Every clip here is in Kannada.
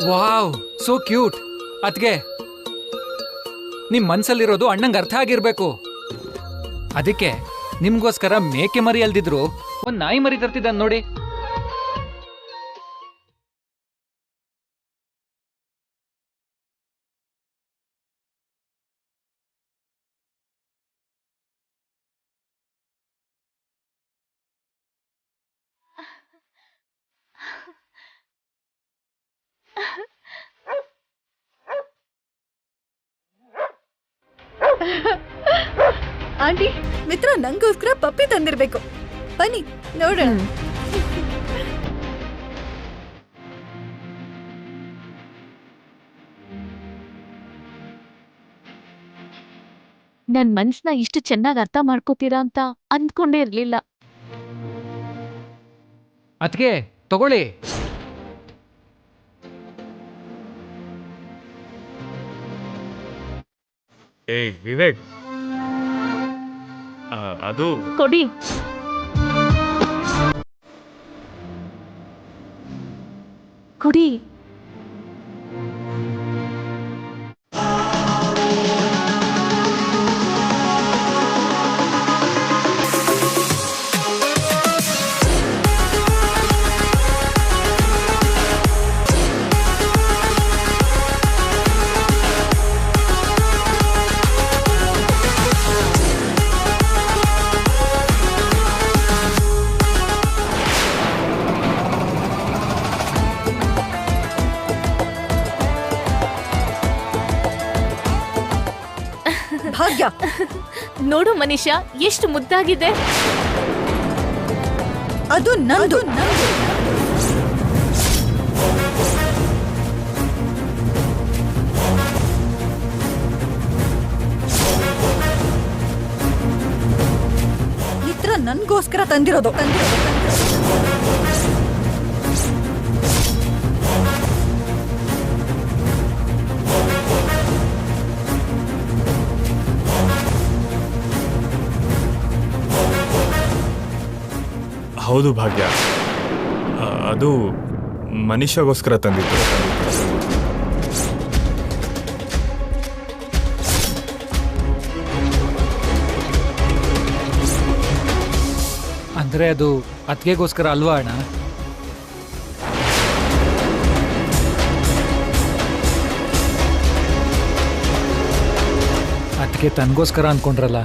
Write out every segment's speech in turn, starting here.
Wow, so cute. ಅದ್ಗೆ ನಿಮ್ ಮನ್ಸಲ್ಲಿರೋದು ಅಣ್ಣಂಗೆ ಅರ್ಥ ಆಗಿರ್ಬೇಕು. ಅದಕ್ಕೆ ನಿಮ್ಗೋಸ್ಕರ ಮೇಕೆ ಮರಿ ಅಲ್ದಿದ್ರು ಒಂದ್ ನಾಯಿ ಮರಿ ತರ್ತಿದ್ದ ನೋಡಿ. ಆಂಟಿ, ಮಿತ್ರ ನಂಗೋಸ್ಕರ ಪಪ್ಪಿ ತಂದಿರ್ಬೇಕು. ಬನ್ನಿ ನೋಡೋಣ. ನನ್ ಮನ್ಸ್ನ ಇಷ್ಟು ಚೆನ್ನಾಗಿ ಅರ್ಥ ಮಾಡ್ಕೋತೀರಾ ಅಂತ ಅಂದ್ಕೊಂಡೇ ಇರ್ಲಿಲ್ಲ. ಅದ್ಗೆ ತಗೊಳ್ಳಿ. ಏಯ್ ವಿವೇಕ್, ಅದು ಕೊಡಿ. ಕೊಡಿ. ಭಾಗ್ಯ, ನೋಡು ಮನೀಷಾ, ಎಷ್ಟು ಮುದ್ದಾಗಿದೆ. ಅದು ನಂದು. ಮಿತ್ರ ನನ್ಗೋಸ್ಕರ ತಂದಿರೋದು. ಹೌದು ಭಾಗ್ಯ, ಅದು ಮನುಷ್ಯಗೋಸ್ಕರ ತಂದಿತ್ತು. ಅಂದ್ರೆ ಅದು ಅದ್ಗೆಗೋಸ್ಕರ ಅಲ್ವಾ ಅಣ್ಣ? ಅದಕ್ಕೆ ತನ್ಗೋಸ್ಕರ ಅನ್ಕೊಂಡ್ರಲ್ಲ.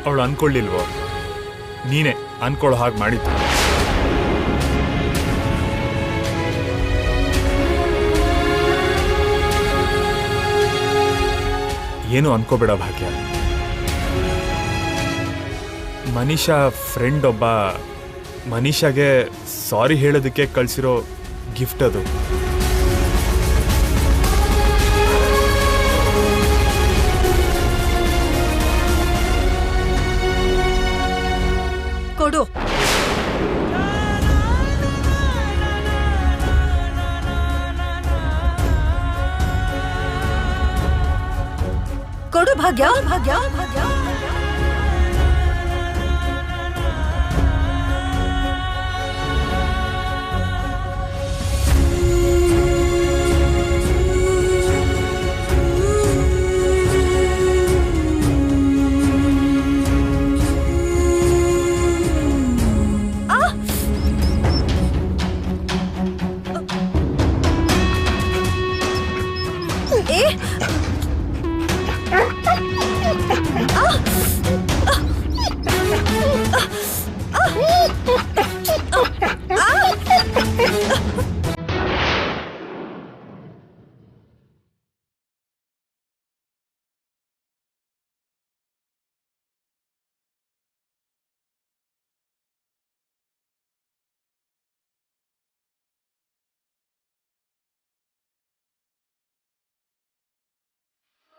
ಅವಳು ಅನ್ಕೊಳ್ಳಿಲ್ವೋ? ನೀನೇ ಅನ್ಕೊಳ್ಳೋ ಹಾಗೆ ಮಾಡಿದ್ದು. ಏನು ಅನ್ಕೋಬೇಡ ಭಾಗ್ಯ. ಮನೀಷಾ ಫ್ರೆಂಡ್ ಒಬ್ಬ ಮನೀಷಾಗೆ ಸಾರಿ ಹೇಳೋದಕ್ಕೆ ಕಳಿಸಿರೋ ಗಿಫ್ಟ್ ಅದು. ಕೊಡು. ಕೊಡು ಭಾಗ್ಯ.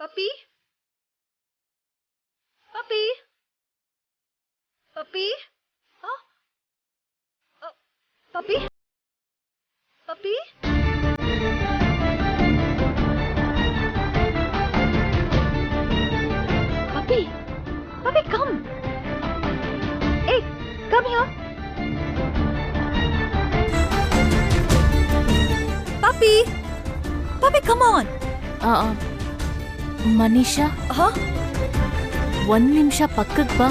Puppy? Puppy? Puppy? Huh? Puppy? Puppy? Puppy? Puppy, come! Hey, come here! Puppy! Pappi come on. Manisha, ಹಾ, 1 ನಿಮಿಷ ಪಕ್ಕಕ್ ಬಾ.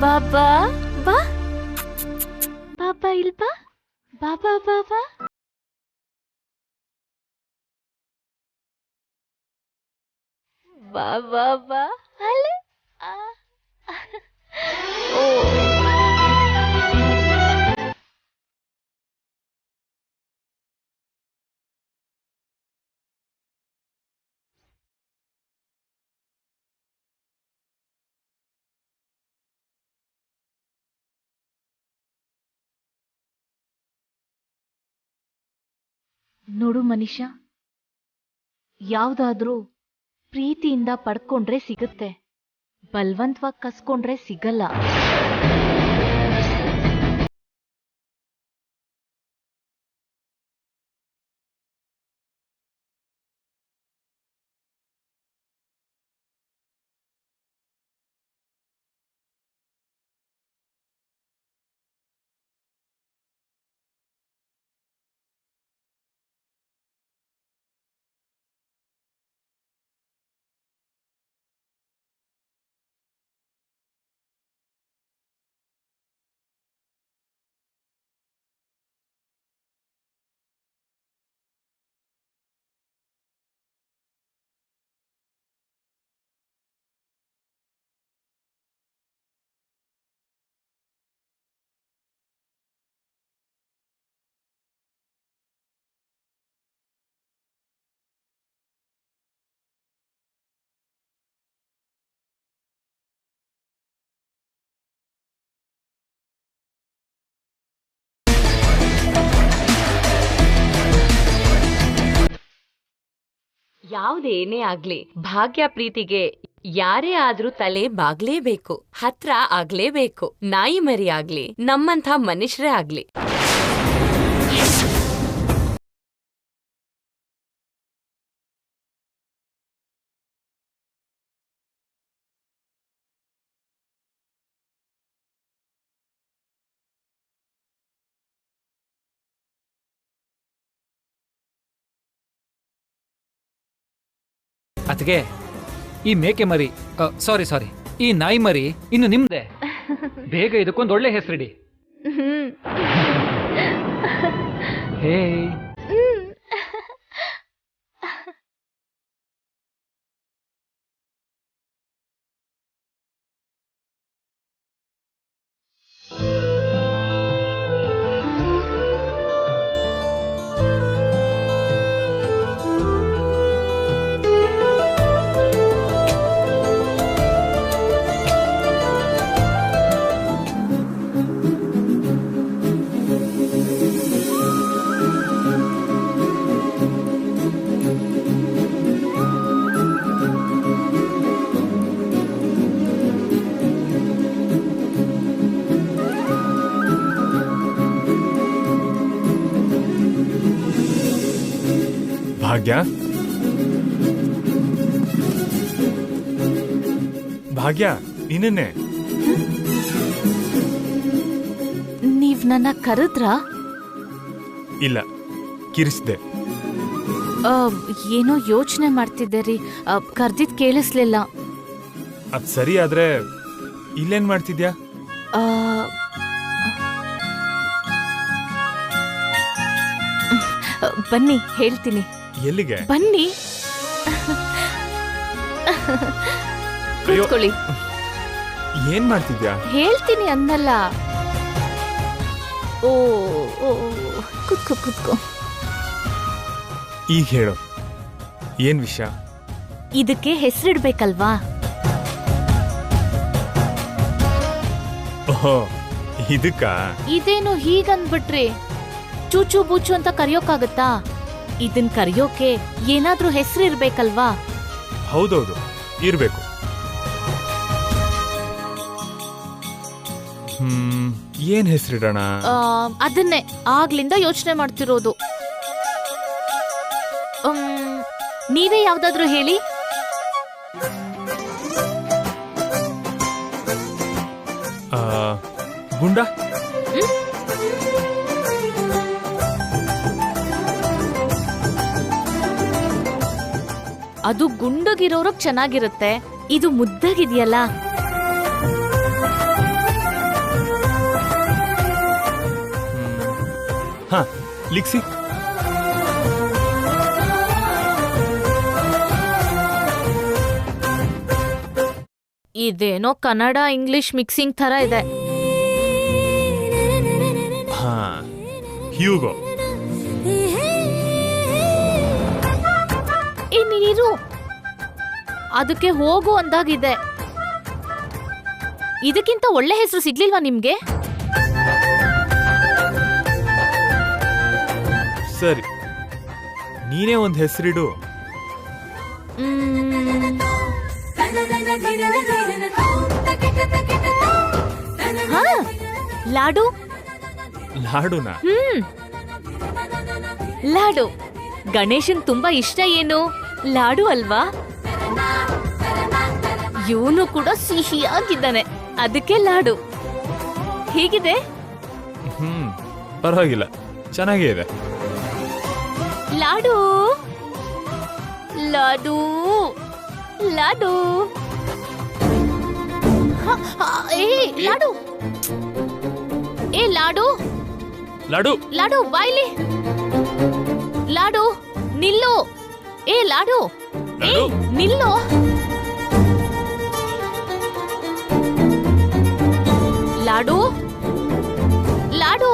ಬಾಬಾ ಬಾ, ಬಾಬಾ ಇಲ್ ಬಾ, ಬಾಬಾ ಬಾಬಾ. ಬಾಬಾ ಬಾ ಅಲೆ. ಓ ನೋಡು ಮನೀಷಾ, ಯಾವ್ದಾದ್ರೂ ಪ್ರೀತಿಯಿಂದ ಪಡ್ಕೊಂಡ್ರೆ ಸಿಗುತ್ತೆ, ಬಲ್ವಂತವಾಗಿ ಕಸ್ಕೊಂಡ್ರೆ ಸಿಗಲ್ಲ. ಯಾವುದೇನೇ ಆಗ್ಲಿ ಭಾಗ್ಯ ಪ್ರೀತಿಗೆ ಯಾರೇ ಆದ್ರೂ ತಲೆ ಬಾಗ್ಲೇಬೇಕು, ಹತ್ರ ಆಗ್ಲೇಬೇಕು. ನಾಯಿ ಮರಿ ಆಗ್ಲಿ, ನಮ್ಮಂಥ ಮನುಷ್ಯರೇ ಆಗ್ಲಿ. ಅತ್ಗೆ, ಈ ಮೇಕೆ ಮರಿ, ಸಾರಿ, ಈ ನಾಯಿ ಮರಿ ಇನ್ನು ನಿಮ್ದೆ. ಬೇಗ ಇದಕ್ಕೊಂದು ಒಳ್ಳೆ ಹೆಸರಿಡಿ. ಹೇ, ಭಾಗ್ಯ, ಭಾಗ್ಯ, ನೀನೇ. ನೀವ್ ನನ್ನ ಕರೆದ್ರಾ? ಇಲ್ಲ, ಕಿರಿಸ್ದೆ. ಏನೋ ಯೋಚನೆ ಮಾಡ್ತಿದ್ದೆ ರೀ, ಕರ್ದಿದ್ ಕೇಳಿಸ್ಲಿಲ್ಲ. ಅದ್ ಸರಿ, ಆದ್ರೆ ಇಲ್ಲೇನ್ ಮಾಡ್ತಿದ್ಯಾ? ಆ, ಬನ್ನಿ ಹೇಳ್ತೀನಿ. ಎಲ್ಲಿಗೆ? ಬನ್ನಿ, ಕೂತ್ಕೊಳ್ಳಿ. ಏನ್ ಮಾಡ್ತಿದ್ಯಾ? ಹೇಳ್ತೀನಿ ಅನ್ನಲ್ಲ. ಓ ಕೂತ್ಕೋ. ಈಗ ಹೇಳು, ಏನ್ ವಿಷಯ? ಇದಕ್ಕೆ ಹೆಸರಿಡ್ಬೇಕಲ್ವಾ? ಓಹೋ, ಇದಕ್ಕ? ಇದೇನು ಹೀಗಂದ್ಬಿಟ್ರಿ? ಚೂಚು ಬೂಚು ಅಂತ ಕರೆಯೋಕ್ಕಾಗತ್ತಾ? ಇದನ್ ಕರೆಯೋಕೆ ಏನಾದ್ರೂ ಹೆಸರಿರ್ಬೇಕಲ್ವಾ? ಹೌದೌದು, ಇರ್ಬೇಕು. ಏನ್ ಹೆಸರಿಡೋಣ? ಅದನ್ನೇ ಆಗ್ಲಿಂದ ಯೋಚನೆ ಮಾಡ್ತಿರೋದು. ನೀವೇ ಯಾವ್ದಾದ್ರೂ ಹೇಳಿ. ಗುಂಡ? ಅದು ಗುಂಡಗಿರೋರಕ್ ಚೆನ್ನಾಗಿರುತ್ತೆ, ಇದು ಮುದ್ದಾಗಿದೆಯಲ್ಲ. ಹಾ ಲಿಕ್ಸಿ. ಇದೇನೋ ಕನ್ನಡ ಇಂಗ್ಲಿಷ್ ಮಿಕ್ಸಿಂಗ್ ತರ ಇದೆ. ಹಾ ಹ್ಯೂಗೋ. ನೀರು ಅದಕ್ಕೆ ಹೋಗು ಅಂದಾಗಿದೆ. ಇದಕ್ಕಿಂತ ಒಳ್ಳೆ ಹೆಸರು ಸಿಗ್ಲಿಲ್ವಾ ನಿಮ್ಗೆ? ಸರಿ, ನೀನೇ ಒಂದು ಹೆಸರಿಡು. ಹಾ, ಲಾಡು. ಲಾಡುನಾ? ಲಾಡು. ಗಣೇಶನ್ ತುಂಬಾ ಇಷ್ಟ ಏನು? ಲಾಡು ಅಲ್ವಾ? ಇವನು ಕೂಡ ಸಿಹಿಯಾಗಿದ್ದಾನೆ, ಅದಕ್ಕೆ ಲಾಡು. ಹೀಗಿದೆ? ಪರವಾಗಿಲ್ಲ, ಚೆನ್ನಾಗೇ ಇದೆ. ಲಾಡು ಲಾಡು ಲಾಡು. ಏ ಲಾಡು, ಏ ಲಾಡು, ಲಾಡು ಲಾಡು ಬಾಯ್ಲಿ. ಲಾಡು ನಿಲ್ಲು. ಏ ಲಾಡು, ಏ ಲಾಡು. ನಿಲ್ಲು. ಲಾಡು ಲಾಡು.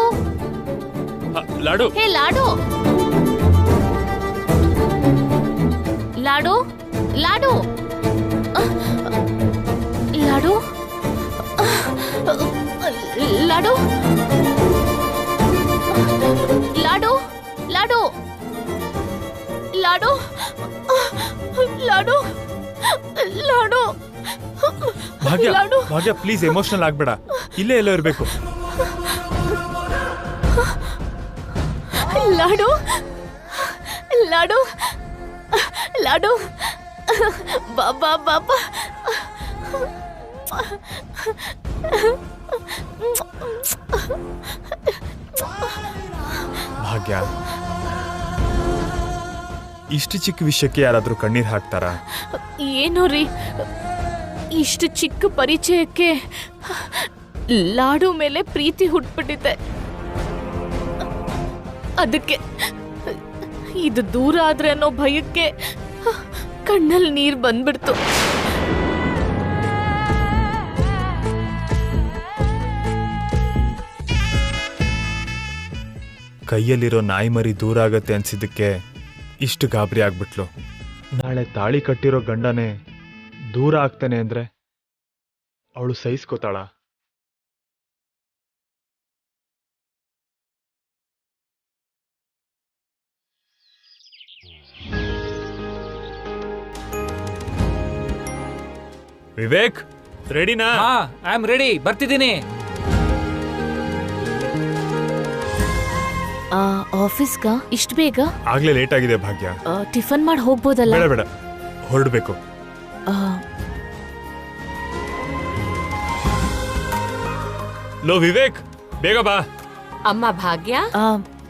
ಲಾಡು. ಹೇ ಲಾಡು, ಲಾಡು ಲಾಡು ಲಾಡು ಲಾಡು ಲಾಡು ಲಾಡು ಲಾಡು ಲಾಡು ಲಾಡು. ಭಾಗ್ಯ, ಲಾಡು. ಭಾಗ್ಯ ಪ್ಲೀಸ್ ಎಮೋಷನಲ್ ಆಗ್ಬೇಡ, ಇಲ್ಲೇ ಎಲ್ಲೋ ಇರ್ಬೇಕು. ಲಾಡು ಲಾಡು ಲಾಡು. ಬಾಬಾ ಬಾಬಾ. ಭಾಗ್ಯ, ಇಷ್ಟು ಚಿಕ್ಕ ವಿಷಯಕ್ಕೆ ಯಾರಾದ್ರೂ ಕಣ್ಣೀರ್ ಹಾಕ್ತಾರಾ? ಏನೋ ರೀ, ಇಷ್ಟು ಚಿಕ್ಕ ಪರಿಚಯಕ್ಕೆ ಲಾಡು ಮೇಲೆ ಪ್ರೀತಿ ಹುಟ್ಬಿಟ್ಟಿದೆ. ಅದಕ್ಕೆ ಇದು ದೂರ ಆದ್ರೆ ಅನ್ನೋ ಭಯಕ್ಕೆ ಕಣ್ಣಲ್ಲಿ ನೀರ್ ಬಂದ್ಬಿಡ್ತು. ಕೈಯಲ್ಲಿರೋ ನಾಯಿ ಮರಿ ದೂರ ಆಗತ್ತೆ ಅನ್ಸಿದ್ದಕ್ಕೆ ಇಷ್ಟು ಗಾಬರಿ ಆಗ್ಬಿಟ್ಲು. ನಾಳೆ ತಾಳಿ ಕಟ್ಟಿರೋ ಗಂಡನೇ ದೂರ ಆಗ್ತಾನೆ ಅಂದ್ರೆ ಅವಳು ಸಹಿಸ್ಕೋತಾಳ? ವಿವೇಕ್, ರೆಡಿನಾ? ಹಾ, ಐ ಆಮ್ ರೆಡಿ, ಬರ್ತಿದ್ದೀನಿ. ಆಫೀಸ್ಗ ಇಷ್ಟು ಬೇಗ? ಆಗ್ಲೇ ಲೇಟ್ ಆಗಿದೆ ಭಾಗ್ಯ. ಟಿಫನ್ ಮಾಡಿ ಹೋಗ್ಬೋದಲ್ಲ? ಬೇಡ ಬೇಡ, ಹೊರಡ್ಬೇಕು. ಲೋ ವಿವೇಕ್, ಬೇಗ ಬಾ. ಅಮ್ಮ ಭಾಗ್ಯ,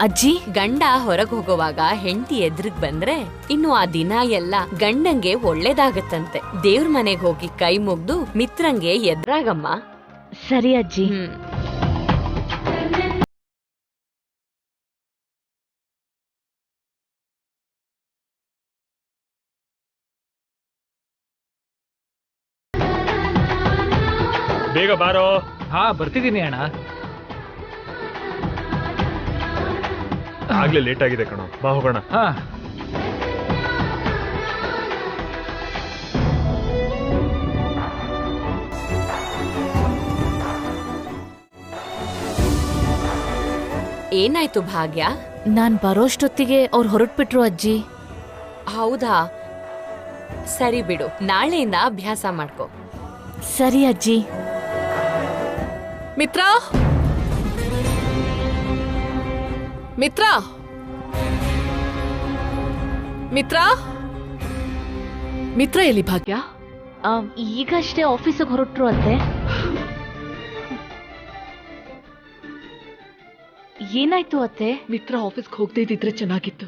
ಅಜ್ಜಿ, ಗಂಡ ಹೊರಗ್ ಹೋಗುವಾಗ ಹೆಂಡತಿ ಎದುರಿಗ್ ಬಂದ್ರೆ ಇನ್ನು ಆ ದಿನ ಎಲ್ಲ ಗಂಡಂಗೆ ಒಳ್ಳೇದಾಗತ್ತಂತೆ. ದೇವ್ರ ಮನೆಗ್ ಹೋಗಿ ಕೈ ಮುಗ್ದು ಮಿತ್ರಂಗೆ ಎದ್ರಾಗಮ್ಮ. ಸರಿ ಅಜ್ಜಿ. ಬೇಗ ಬಾರೋ. ಹಾ, ಬರ್ತಿದ್ದೀನಿ ಅಣ್ಣ. ಆಗ್ಲೇ ಲೇಟ್ ಆಗಿದೆ ಕಣೋ, ಬಾ ಹೋಗೋಣ. ಹಾ. ಏನಾಯ್ತು ಭಾಗ್ಯ? ನಾನ್ ಬರೋಷ್ಟೊತ್ತಿಗೆ ಅವ್ರು ಹೊರಟ್ಬಿಟ್ರು ಅಜ್ಜಿ. ಹೌದಾ, ಸರಿ ಬಿಡು, ನಾಳೆಯಿಂದ ಅಭ್ಯಾಸ ಮಾಡ್ಕೊ. ಸರಿ ಅಜ್ಜಿ. ಮಿತ್ರ, ಮಿತ್ರ, ಮಿತ್ರ, ಮಿತ್ರ ಎಲ್ಲಿ ಭಾಗ್ಯ? ಈಗಷ್ಟೇ ಆಫೀಸಿಗೆ ಹೊರಟ್ರು ಅತ್ತೆ. ಏನಾಯ್ತು ಅತ್ತೆ? ಮಿತ್ರ ಆಫೀಸ್ಗೆ ಹೋಗದೇ ಇದ್ದಿದ್ರೆ ಚೆನ್ನಾಗಿತ್ತು.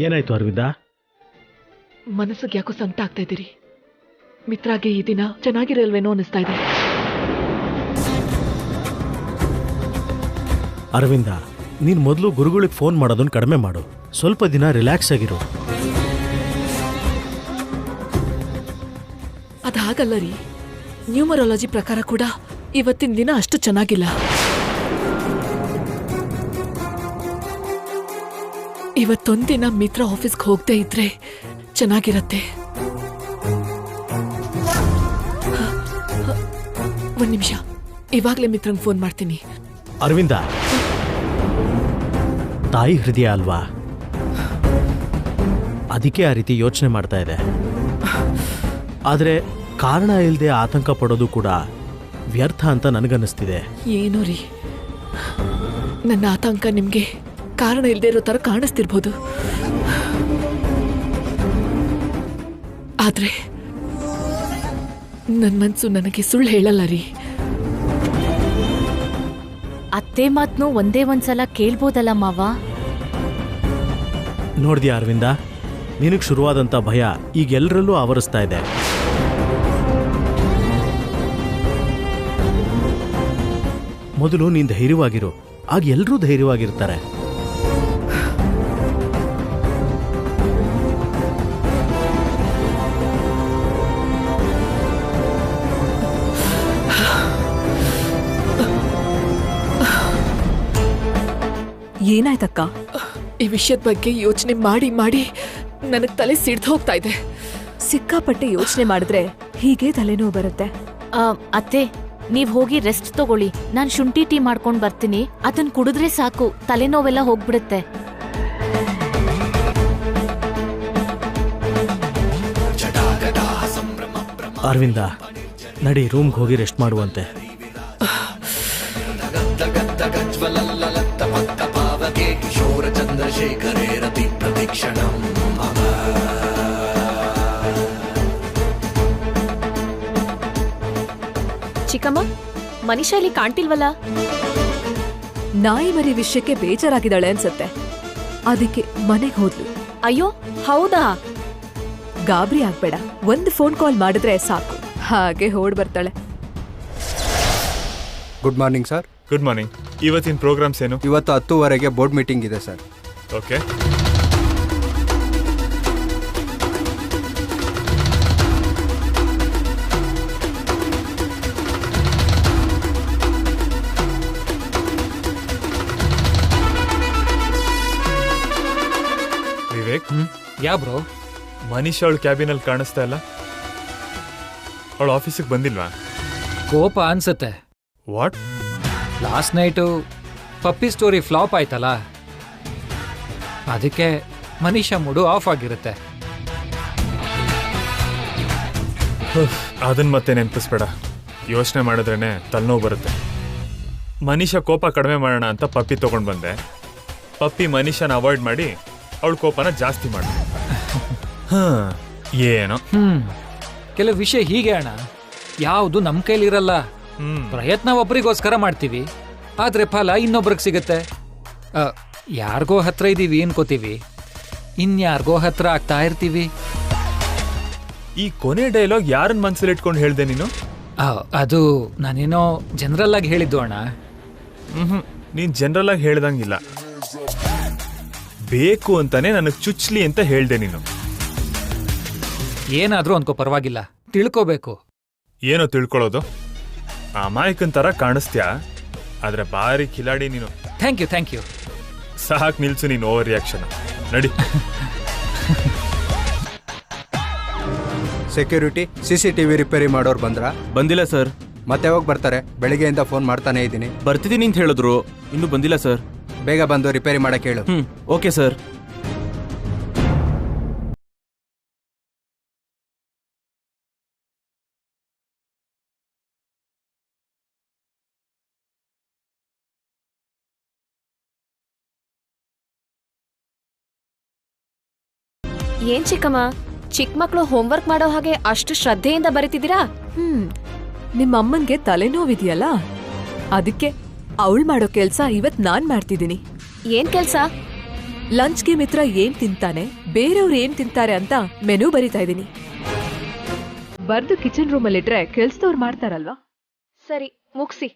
ಏನಾಯ್ತು ಅರವಿಂದ? ಮನಸ್ಸಿಗೆ ಯಾಕೋ ಸಂಕಟ ಆಗ್ತಾ ಇದ್ದೀರಿ. ಮಿತ್ರಾಗೆ ಈ ದಿನ ಚೆನ್ನಾಗಿರಲ್ವೇನೋ ಅನಿಸ್ತಾ ಇದೆ. ಅರವಿಂದ, ನೀನ್ ಮೊದಲು ಗುರುಗಳಿಗೆ ಫೋನ್ ಮಾಡೋದನ್ನ ಕಡಿಮೆ ಮಾಡು. ಸ್ವಲ್ಪ ದಿನ ರಿಲ್ಯಾಕ್ಸ್ ಆಗಿರು. ಅದಾಗಲ್ಲ ರೀ. ನ್ಯೂಮರಾಲಜಿ ಪ್ರಕಾರ ಕೂಡ ಇವತ್ತಿನ ದಿನ ಅಷ್ಟು ಚೆನ್ನಾಗಿಲ್ಲ. ಇವತ್ತೊಂದಿನ ಮಿತ್ರ ಆಫೀಸ್ಗೆ ಹೋಗದೆ ಇದ್ರೆ ಚೆನ್ನಾಗಿರತ್ತೆ. ಒಂದ್ ನಿಮಿಷ, ಇವಾಗ್ಲೇ ಮಿತ್ರಂಗ್ ಫೋನ್ ಮಾಡ್ತೀನಿ. ಅರವಿಂದ, ತಾಯಿ ಹೃದಯ ಅಲ್ವಾ, ಅದಕ್ಕೆ ಆ ರೀತಿ ಯೋಚನೆ ಮಾಡ್ತಾ ಇದೆ. ಆದ್ರೆ ಕಾರಣ ಇಲ್ಲದೆ ಆತಂಕ ಪಡೋದು ಕೂಡ ವ್ಯರ್ಥ ಅಂತ ನನಗನ್ನಿಸ್ತಿದೆ. ಏನೋ ರೀ, ನನ್ನ ಆತಂಕ ನಿಮ್ಗೆ ಕಾರಣ ಇಲ್ಲದೆ ಇರೋ ತರ ಕಾಣಿಸ್ತಿರ್ಬೋದು. ಆದ್ರೆ ನನ್ ಮನ್ಸು ನನಗೆ ಸುಳ್ಳು ಹೇಳಲ್ಲ ರೀ. ಅತ್ತೆ ಮಾತ್ನು ಒಂದೇ ಒಂದ್ಸಲ ಕೇಳ್ಬೋದಲ್ಲ ಮಾವ? ನೋಡ್ದ್ಯಾ ಅರವಿಂದ, ನಿನಗ್ ಶುರುವಾದಂತ ಭಯ ಈಗ ಎಲ್ಲರಲ್ಲೂ ಆವರಿಸ್ತಾ ಇದೆ. ಮೊದಲು ನೀನ್ ಧೈರ್ಯವಾಗಿರು, ಆಗ ಎಲ್ಲರೂ ಧೈರ್ಯವಾಗಿರ್ತಾರೆ. ಏನಾಯ್ತಕ್ಕ? ಈ ವಿಷಯದ ಬಗ್ಗೆ ಯೋಚನೆ ಮಾಡಿ ಮಾಡಿ ನನಗ್ ತಲೆ ಸಿಡ್ದು ಹೋಗ್ತಾ ಇದೆ. ಸಿಕ್ಕಾಪಟ್ಟೆ ಯೋಚನೆ ಮಾಡಿದ್ರೆ ಹೀಗೆ ತಲೆನೋವು ಬರುತ್ತೆ. ಅತ್ತೆ, ನೀವ್ ಹೋಗಿ ರೆಸ್ಟ್ ತಗೊಳ್ಳಿ. ನಾನ್ ಶುಂಠಿ ಟೀ ಮಾಡ್ಕೊಂಡ್ ಬರ್ತೀನಿ. ಅದನ್ ಕುಡಿದ್ರೆ ಸಾಕು, ತಲೆನೋವೆಲ್ಲ ಹೋಗ್ಬಿಡುತ್ತೆ. ಅರವಿಂದ, ನಡಿ, ರೂಮ್ಗೆ ಹೋಗಿ ರೆಸ್ಟ್ ಮಾಡುವಂತೆ. ಚಿಕ್ಕಮ್ಮ, ಮನಿಷಾ ಇಲ್ಲಿ ಕಾಣ್ತಿಲ್ವಲ್ಲ? ನಾಯಿ ಮರಿ ವಿಷಯಕ್ಕೆ ಬೇಜಾರಾಗಿದ್ದಾಳೆ ಅನ್ಸತ್ತೆ. ಅದಕ್ಕೆ ಮನೆಗೆ ಹೋದ್ಲು. ಅಯ್ಯೋ ಹೌದಾ? ಗಾಬರಿ ಆಗ್ಬೇಡ, ಒಂದು ಫೋನ್ ಕಾಲ್ ಮಾಡಿದ್ರೆ ಸಾಕು, ಹಾಗೆ ಹೊರಡ್ ಬರ್ತಾಳೆ. Good morning sir. Good morning. ಇವತ್ತಿನ ಪ್ರೋಗ್ರಾಮ್ಸ್ ಏನು? ಇವತ್ತು 10:30ಗೆ ಬೋರ್ಡ್ ಮೀಟಿಂಗ್ ಇದೆ sir. Okay. Vivek, yeah bro? Manish ಅವಳ ಕ್ಯಾಬಿನಲ್ಲಿ ಕಾಣಿಸ್ತಾ ಇಲ್ಲ. ಅವಳ ಆಫೀಸಿಗೆ ಬಂದಿಲ್ವಾ? ಕೋಪ ಅನ್ಸತ್ತೆ. What? Last night puppy story flop ಆಯ್ತಲ್ಲ, ಅದಕ್ಕೆ ಮನೀಷಾ ಮೂಡು ಆಫ್ ಆಗಿರುತ್ತೆ. ಅದನ್ನ ಮತ್ತೆ ನೆನಪಿಸ್ಬೇಡ. ಯೋಚನೆ ಮಾಡಿದ್ರೇನೆ ತಲೆನೋವು ಬರುತ್ತೆ. ಮನೀಷಾ ಕೋಪ ಕಡಿಮೆ ಮಾಡೋಣ ಅಂತ ಪಪ್ಪಿ ತಗೊಂಡು ಬಂದೆ. ಪಪ್ಪಿ ಮನೀಷಾನ ಅವಾಯ್ಡ್ ಮಾಡಿ ಅವಳ ಕೋಪನ ಜಾಸ್ತಿ ಮಾಡ. ಏನೋ ಕೆಲವು ವಿಷಯ ಹೀಗೆ ಅಣ್ಣ, ಯಾವುದು ನಮ್ಮ ಕೈಲಿರಲ್ಲ. ಪ್ರಯತ್ನ ಒಬ್ರಿಗೋಸ್ಕರ ಮಾಡ್ತೀವಿ, ಆದ್ರೆ ಫಲ ಇನ್ನೊಬ್ರಿಗೆ ಸಿಗುತ್ತೆ. ಯಾರಿಗೋ ಹತ್ರ ಇದೀವಿ ಅನ್ಕೋತೀವಿ, ಇನ್ಯಾರಿಗೋ ಹತ್ರ ಆಗ್ತಾ ಇರ್ತೀವಿ. ಈ ಕೊನೆ ಡೈಲಾಗ್ ಯಾರನ್ನ ಮನ್ಸಲ್ಲಿ ಇಟ್ಕೊಂಡು ಹೇಳ್ದೆ ನೀನು? ಅದು ನಾನೇನೋ ಜನರಲ್ ಆಗಿ ಹೇಳಿದ್ದು ಅಣ್ಣ. ನೀನ್ ಜನರಲ್ ಆಗಿ ಹೇಳ್ದಂಗಿಲ್ಲ, ಬೇಕು ಅಂತಾನೆ ನನಗೆ ಚುಚ್ಲಿ ಅಂತ ಹೇಳ್ದೆ ನೀನು. ಏನಾದ್ರೂ ಅನ್ಕೋ, ಪರವಾಗಿಲ್ಲ, ತಿಳ್ಕೋಬೇಕು. ಏನೋ ತಿಳ್ಕೊಳ್ಳೋದು? ಅಮಾಯಕನ್ ತರ ಕಾಣಿಸ್ತ್ಯಾ, ಆದ್ರೆ ಭಾರಿ ಕಿಲಾಡಿ ನೀನು. Thank you. ಸಾಕ್ ನಿಲ್ಸು ನೀನು ಓವರ್ ರಿಯಾಕ್ಷನ್. ನಡಿ. ಸೆಕ್ಯೂರಿಟಿ, CCTV ರಿಪೇರಿ ಮಾಡೋರು ಬಂದ್ರಾ? ಬಂದಿಲ್ಲ ಸರ್. ಮತ್ತೆ ಯಾವಾಗ ಬರ್ತಾರೆ? ಬೆಳಿಗ್ಗೆಯಿಂದ ಫೋನ್ ಮಾಡ್ತಾನೆ ಇದ್ದೀನಿ. ಬರ್ತಿದ್ದೀನಿ ಅಂತ ಹೇಳಿದ್ರು, ಇನ್ನೂ ಬಂದಿಲ್ಲ ಸರ್. ಬೇಗ ಬಂದು ರಿಪೇರಿ ಮಾಡಕ್ಕೆ ಹೇಳು. Okay sir. ಏನ್ ಚಿಕ್ಕಮ್ಮ, ಚಿಕ್ಕ ಮಕ್ಳು ಹೋಮ್ವರ್ಕ್ ಮಾಡೋ ಹಾಗೆ ಅಷ್ಟು ಶ್ರದ್ಧೆಯಿಂದ ಬರೀತಿದ್ದೀರಾ? ನಿಮ್ಮ ಅಮ್ಮನ್ಗೆ ತಲೆನೋವಿದೆಯಲ್ಲ, ಅದಕ್ಕೆ ಅವಳು ಮಾಡೋ ಕೆಲ್ಸ ಇವತ್ ನಾನ್ ಮಾಡ್ತಿದ್ದೀನಿ. ಏನ್ ಕೆಲ್ಸ? ಲಂಚ್ಗೆ ಮಿತ್ರ ಏನ್ ತಿಂತಾನೆ, ಬೇರೆಯವ್ರು ಏನ್ ತಿಂತಾರೆ ಅಂತ ಮೆನು ಬರಿತಾ ಇದೀನಿ. ಬರ್ದು ಕಿಚನ್ ರೂಮಲ್ಲಿಟ್ರೆ ಕೆಲ್ಸದವ್ರು ಮಾಡ್ತಾರಲ್ವಾ? ಸರಿ, ಮುಗ್ಸಿ.